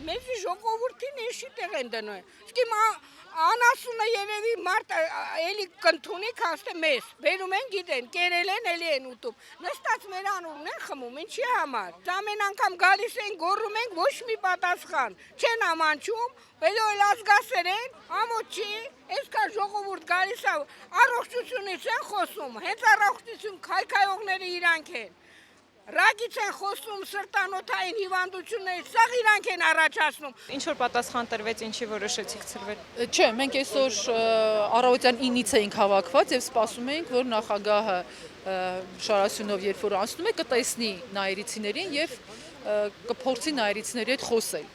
Մեզի ժողովրդին էշի տեղ են դնում։ Իսկ իմ անասունը երևի մարդ էլի կընդունի քաստե մեզ։ Բերում են գիտեն, կերել են, էլի են ուտում։ Նստած մեր անունն են խմում, ինչի համար։ Ամեն անգամ գալիս են, գոռում ենք, ոչ մի պատասխան։ Չեն ամանչում, բելո էլ ազգասեր են, ամոթ չի, այսքան ժողովուրդ գալիս է, առողջությունից են խոսում, հենց առողջություն քայքայողները իրանք են։ Ռագից են խոսում սրտանոթային հիվանդություններից, սաղ իրանք են առաջացնում։ Ինչ որ պատասխան տրվեց, ինչի որոշեցիք ցրվել։ Չէ, մենք այսօր առավոտյան 9-ից էինք հավաքված եւ սպասում էինք, որ նախագահը Շարասյունով երբ որ անցնում է, կտեսնի նայիրիցիներին եւ կփորձի նայիրիցիների հետ խոսել։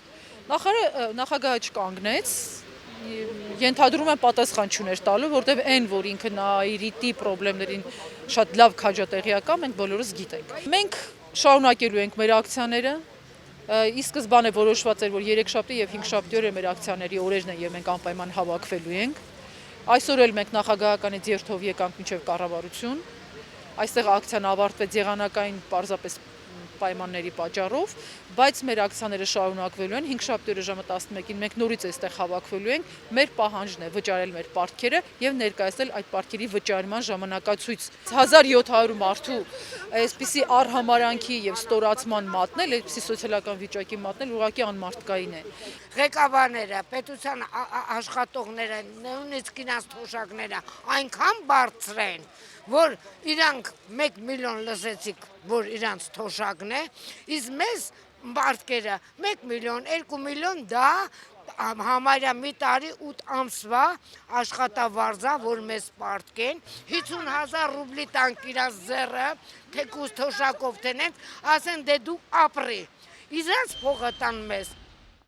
Նախագահը չկանգնեց, ենթադրում եմ պատասխան չուներ տալու, որտեվ այն, որ ինքը նայիրիտի խնդիրներին շատ լավ քաջատեղյակ է, մենք բոլորս գիտենք։ Մենք շարունակելու ենք մեր ակցիաները։ Ի սկզբանե որոշված էր, որ 3-շաբթի եւ 5-շաբթի օրը մեր ակցիաների օրերն են եւ մենք անպայման հավաքվելու ենք։ Այսօր էլ մենք նախագահականից երթով եկանք մինչեւ կառավարություն։ Այստեղ ակցիան ավարտվեց եղանակային պարզապես պայմանների պատճառով, բայց մեր ակցիաները շարունակվելու են 5-շաբթի օրը ժամը 11-ին մենք նորից այստեղ հավաքվելու ենք, մեր պահանջն է վճարել մեր պարտքերը եւ ներկայացնել այդ պարտքերի վճարման ժամանակացույց։ 1700 մարդու այսպիսի արհամարանքի եւ ստորացման մատնել, այսպիսի սոցիալական վիճակի մատնել ուղղակի անմարդկային է։ Ղեկավարները, պետության աշխատողները, նույնիսկ իրենց թոշակները այնքան բարձր են, որ իրանք 1 միլիոն լսեցիք, որ իրանց թոշակն է, իսկ մեզ մարդկերը 1 միլիոն, 2 միլիոն դա համարյա մի տարի 8 ամսվա աշխատավարձա, որ մեզ պարտքեն, 50,000 ռուբլի տանք իրաց ձեռը, թեկուզ թոշակով տնենք, ասեն դե դու ապրի, իրաց փողը տան մեզ։